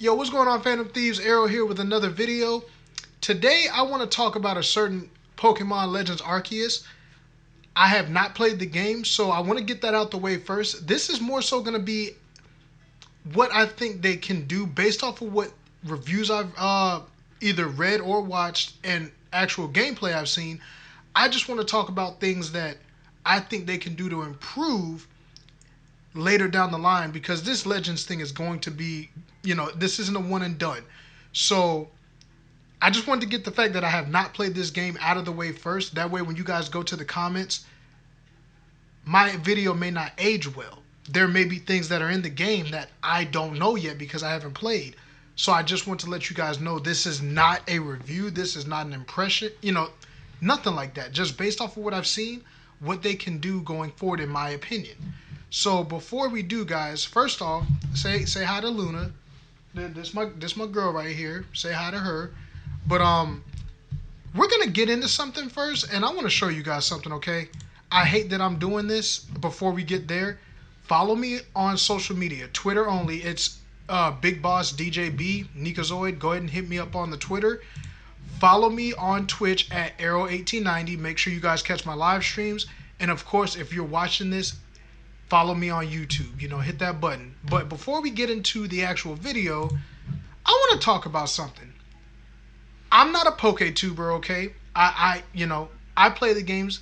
Yo, what's going on, Phantom Thieves? Arrow here with another video. Today, I want to talk about a certain Pokemon Legends Arceus. I have not played the game, so I want to get that out the way first. This is more so going to be what I think they can do based off of what reviews I've either read or watched and actual gameplay I've seen. I just want to talk about things that I think they can do to improve later down the line, because this Legends thing is going to be, this isn't a one and done. So I just wanted to get the fact that I have not played this game out of the way first. That way when you guys go to the comments, my video may not age well. There may be things that are in the game that I don't know yet because I haven't played. So I just want to let you guys know this is not a review. This is not an impression, nothing like that. Just based off of what I've seen, what they can do going forward, in my opinion. So before we do, guys, first off, say hi to Luna. This my girl right here. Say hi to her. But we're gonna get into something first, and I want to show you guys something. Okay, I hate that I'm doing this. Before we get there, follow me on social media, Twitter only. It's Big Boss DJB Nikazoid. Go ahead and hit me up on the Twitter. Follow me on Twitch at Arrow1890. Make sure you guys catch my live streams, and of course, if you're watching this, follow me on YouTube, hit that button. But before we get into the actual video, I want to talk about something. I'm not a PokeTuber, okay? I play the games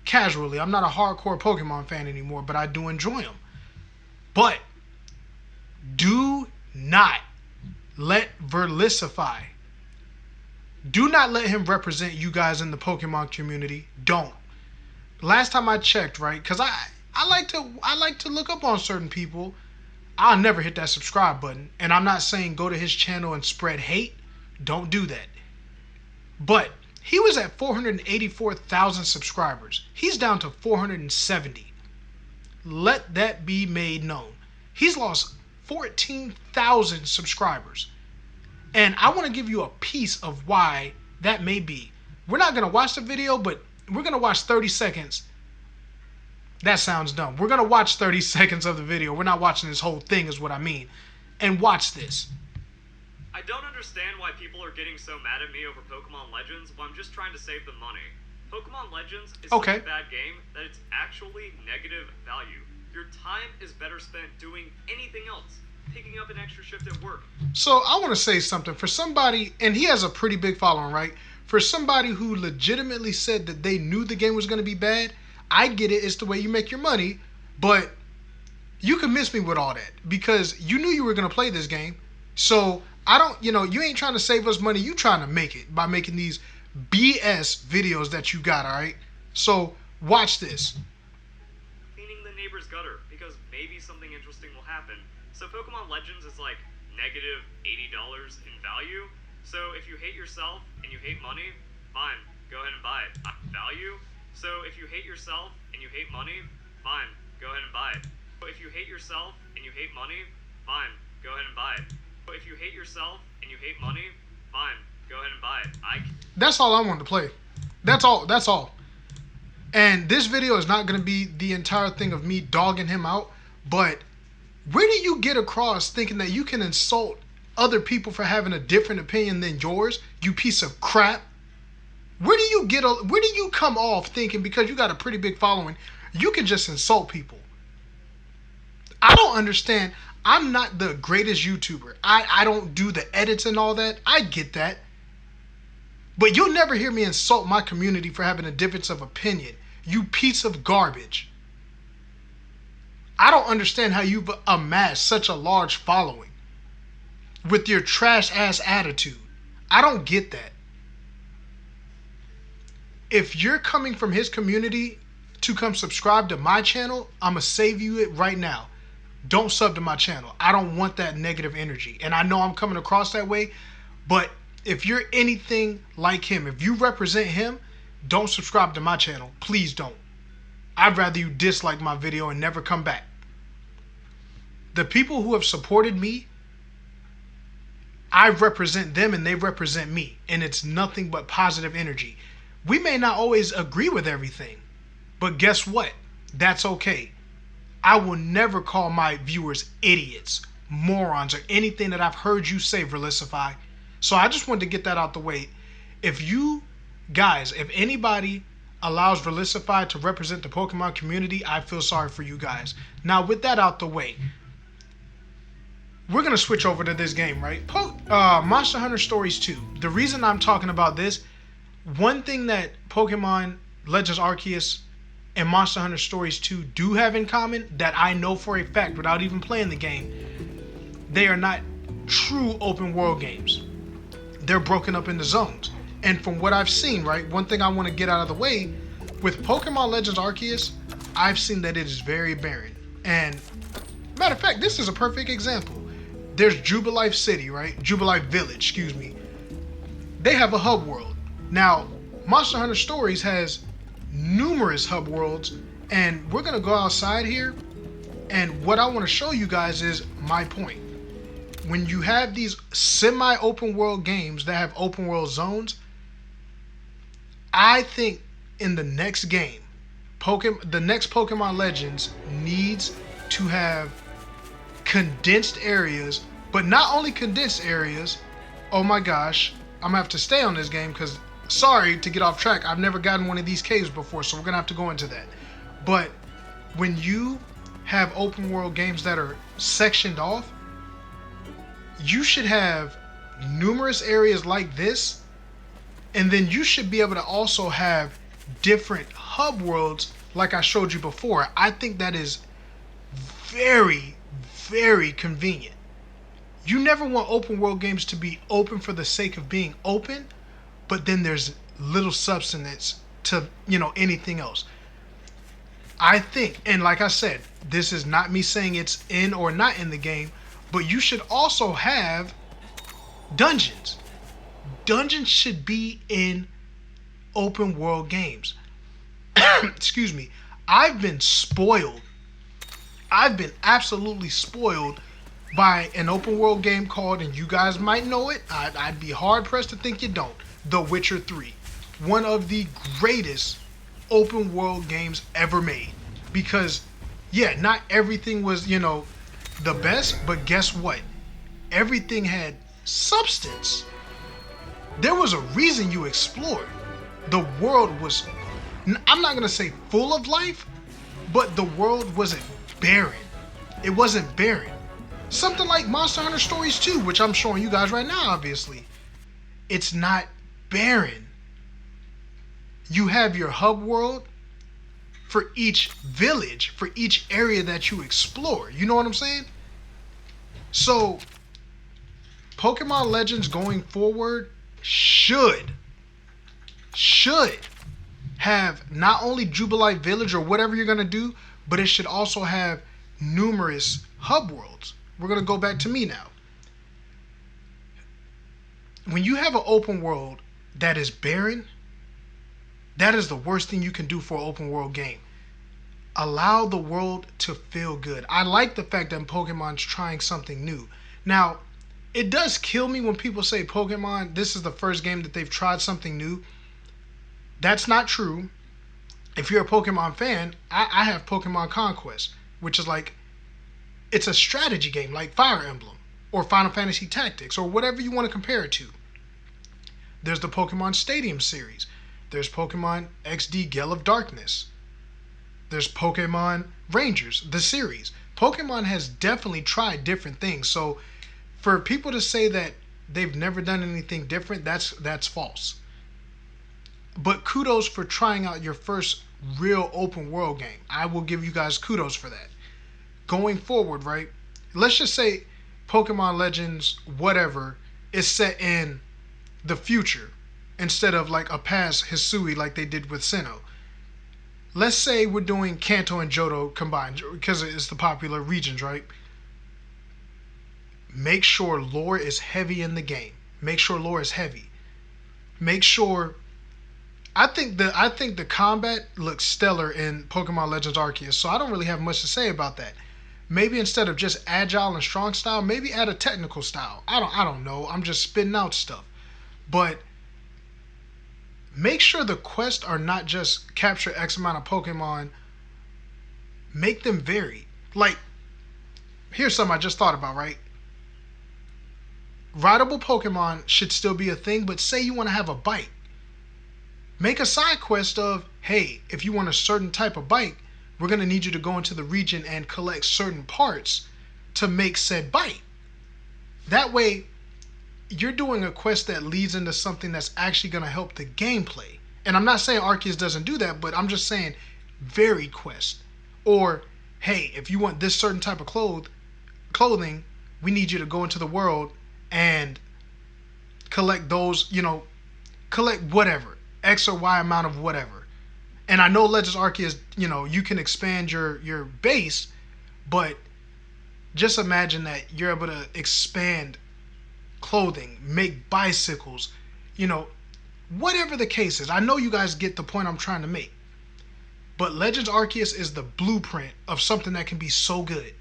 casually. I'm not a hardcore Pokemon fan anymore, but I do enjoy them. But do not let Verlisify, do not let him represent you guys in the Pokemon community. Don't. Last time I checked, right? Because I like to look up on certain people. I'll never hit that subscribe button. And I'm not saying go to his channel and spread hate. Don't do that. But he was at 484,000 subscribers. He's down to 470. Let that be made known. He's lost 14,000 subscribers. And I want to give you a piece of why that may be. We're not going to watch the video, but we're going to watch 30 seconds. That sounds dumb. We're going to watch 30 seconds of the video. We're not watching this whole thing is what I mean. And watch this. I don't understand why people are getting so mad at me over Pokemon Legends when I'm just trying to save them money. Pokemon Legends is such a bad game that it's actually negative value. Your time is better spent doing anything else. Picking up an extra shift at work. So I want to say something. For somebody, and he has a pretty big following, right? For somebody who legitimately said that they knew the game was going to be bad, I get it. It's the way you make your money. But you can miss me with all that because you knew you were going to play this game. So I don't, you ain't trying to save us money. You trying to make it by making these BS videos that you got, all right? So watch this. Cleaning the neighbor's gutter because maybe something interesting will happen. So Pokemon Legends is like negative $80 in value. So if you hate yourself and you hate money, fine, go ahead and buy it. Value. So if you hate yourself and you hate money, fine, go ahead and buy it. If you hate yourself and you hate money, fine, go ahead and buy it. If you hate yourself and you hate money, fine, go ahead and buy it. That's all I wanted to play. That's all. That's all. And this video is not going to be the entire thing of me dogging him out, but where do you get across thinking that you can insult other people for having a different opinion than yours, you piece of crap? Where do you come off thinking because you got a pretty big following, you can just insult people? I don't understand. I'm not the greatest YouTuber. I don't do the edits and all that. I get that. But you'll never hear me insult my community for having a difference of opinion. You piece of garbage. I don't understand how you've amassed such a large following with your trash ass attitude. I don't get that. If you're coming from his community to come subscribe to my channel, I'm going to save you it right now. Don't sub to my channel. I don't want that negative energy. And I know I'm coming across that way, but if you're anything like him, if you represent him, don't subscribe to my channel. Please don't. I'd rather you dislike my video and never come back. The people who have supported me, I represent them and they represent me. And it's nothing but positive energy. We may not always agree with everything, but guess what? That's okay. I will never call my viewers idiots. morons or anything that I've heard you say, Verlisify. So I just wanted to get that out the way. If you guys, if anybody allows Verlisify to represent the Pokemon community, I feel sorry for you guys. Now, with that out the way, we're going to switch over to this game, right? Monster Hunter Stories 2. The reason I'm talking about this, one thing that Pokemon Legends Arceus and Monster Hunter Stories 2 do have in common, that I know for a fact without even playing the game, they are not true open world games. They're broken up into zones. And from what I've seen, right, one thing I want to get out of the way, with Pokemon Legends Arceus, I've seen that it is very barren. And matter of fact, this is a perfect example. There's Jubilife City, right? Jubilife Village, excuse me. They have a hub world. Now, Monster Hunter Stories has numerous hub worlds, and we're gonna go outside here, and what I want to show you guys is my point. When you have these semi-open world games that have open world zones, I think in the next game, the next Pokemon Legends needs to have condensed areas, but not only condensed areas. Oh my gosh, I'm gonna have to stay on this game because, sorry to get off track, I've never gotten one of these caves before, so we're gonna have to go into that. But when you have open world games that are sectioned off, you should have numerous areas like this, and then you should be able to also have different hub worlds like I showed you before. I think that is very, very convenient. You never want open world games to be open for the sake of being open, but then there's little substance to, anything else. I think, and like I said, this is not me saying it's in or not in the game, but you should also have dungeons. Dungeons should be in open world games. Excuse me. I've been spoiled. I've been absolutely spoiled by an open world game called, and you guys might know it, I'd be hard pressed to think you don't, The Witcher 3. One of the greatest open world games ever made. Because, yeah, not everything was, the best, but guess what? Everything had substance. There was a reason you explored. The world was, I'm not going to say full of life, but the world wasn't barren. It wasn't barren. Something like Monster Hunter Stories 2, which I'm showing you guys right now, obviously. It's not barren. You have your hub world for each village, for each area that you explore. You know what I'm saying? So, Pokemon Legends going forward should have not only Jubilife Village or whatever you're going to do, but it should also have numerous hub worlds. We're going to go back to me now. When you have an open world that is barren, that is the worst thing you can do for an open world game. Allow the world to feel good. I like the fact that Pokemon's trying something new. Now, it does kill me when people say Pokemon, this is the first game that they've tried something new. That's not true. If you're a Pokemon fan, I have Pokemon Conquest, which is like, it's a strategy game like Fire Emblem or Final Fantasy Tactics or whatever you want to compare it to. There's the Pokemon Stadium series. There's Pokemon XD Gale of Darkness. There's Pokemon Rangers, the series. Pokemon has definitely tried different things. So for people to say that they've never done anything different, that's false. But kudos for trying out your first real open world game. I will give you guys kudos for that. Going forward, right? Let's just say Pokemon Legends, whatever, is set in the future instead of like a past Hisui like they did with Sinnoh. Let's say we're doing Kanto and Johto combined because it's the popular regions, right? Make sure lore is heavy in the game. Make sure lore is heavy. Make sure. I think the combat looks stellar in Pokemon Legends Arceus, so I don't really have much to say about that. Maybe instead of just agile and strong style, maybe add a technical style. I don't know. I'm just spitting out stuff. But make sure the quests are not just capture X amount of Pokemon. Make them varied. Like, here's something I just thought about, right? Rideable Pokemon should still be a thing, but say you want to have a bike. Make a side quest of, hey, if you want a certain type of bike, we're going to need you to go into the region and collect certain parts to make said bike. That way, you're doing a quest that leads into something that's actually going to help the gameplay. And I'm not saying Arceus doesn't do that, but I'm just saying varied quests. Or, hey, if you want this certain type of clothing, we need you to go into the world and collect those, collect whatever, X or Y amount of whatever. And I know Legends Arceus, you can expand your base, but just imagine that you're able to expand clothing, make bicycles, whatever the case is. I know you guys get the point I'm trying to make. But Legends Arceus is the blueprint of something that can be so good.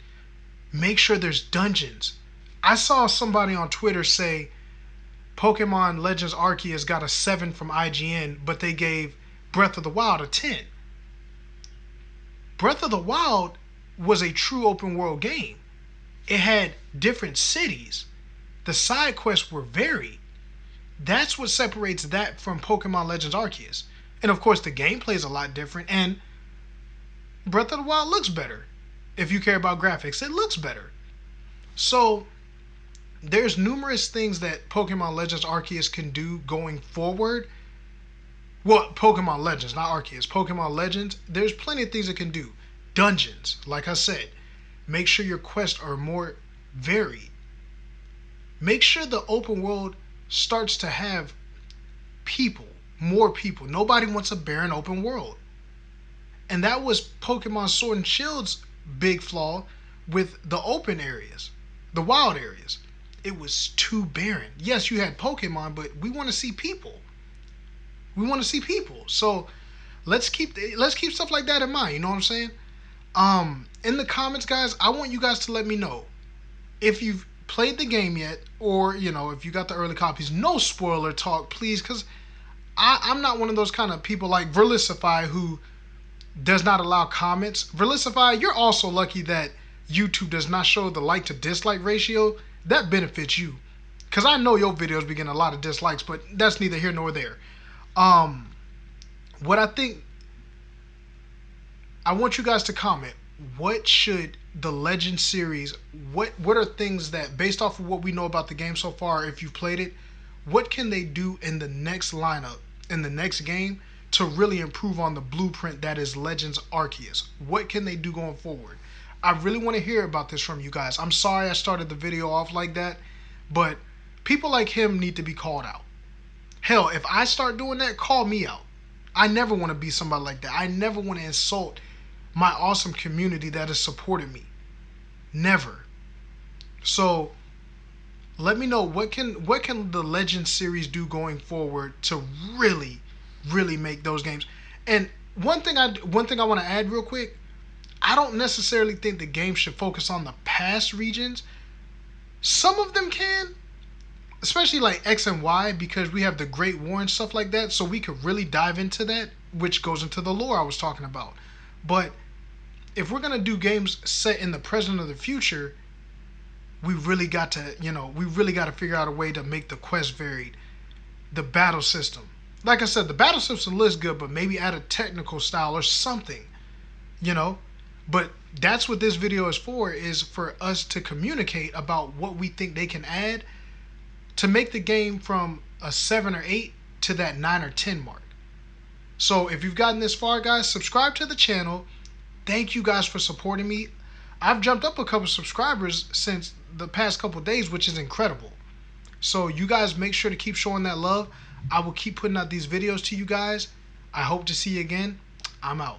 Make sure there's dungeons. I saw somebody on Twitter say Pokemon Legends Arceus got a 7 from IGN, but they gave Breath of the Wild a 10. Breath of the Wild was a true open world game. It had different cities. The side quests were varied. That's what separates that from Pokemon Legends Arceus. And of course the gameplay is a lot different, and Breath of the Wild looks better. If you care about graphics, it looks better. So there's numerous things that Pokemon Legends Arceus can do going forward. Well, Pokemon Legends, not Arceus. Pokemon Legends, there's plenty of things it can do. Dungeons, like I said. Make sure your quests are more varied. Make sure the open world starts to have people, more people. Nobody wants a barren open world. And that was Pokemon Sword and Shield's big flaw with the open areas, the wild areas. It was too barren. Yes, you had Pokemon, but we want to see people. We want to see people. So let's keep stuff like that in mind. You know what I'm saying? In the comments, guys, I want you guys to let me know if you've played the game yet, or if you got the early copies. No spoiler talk, please, because I'm not one of those kind of people like Verlicify who does not allow comments. Verlicify, you're also lucky that YouTube does not show the like to dislike ratio. That benefits you, because I know your videos be getting a lot of dislikes, but that's neither here nor there. What I think, I want you guys to comment, what should the Legend series, what are things that, based off of what we know about the game so far, if you've played it, what can they do in the next lineup, in the next game, to really improve on the blueprint that is Legends Arceus? What can they do going forward? I really want to hear about this from you guys. I'm sorry I started the video off like that, but people like him need to be called out. Hell, if I start doing that, call me out. I never want to be somebody like that. I never want to insult my awesome community that has supported me. Never. So let me know, what can the Legend series do going forward to really make those games. And one thing I want to add real quick, I don't necessarily think the game should focus on the past regions. Some of them can, especially like X and Y, because we have the Great War and stuff like that, so we could really dive into that, which goes into the lore I was talking about. But if we're gonna do games set in the present or the future, we really got to figure out a way to make the quest varied. The battle system, like I said, the battle system looks good, but maybe add a technical style or something, But that's what this video is for us to communicate about what we think they can add to make the game from a 7 or 8 to that 9 or 10 mark. So if you've gotten this far, guys, subscribe to the channel. Thank you guys for supporting me. I've jumped up a couple subscribers since the past couple days, which is incredible. So you guys make sure to keep showing that love. I will keep putting out these videos to you guys. I hope to see you again. I'm out.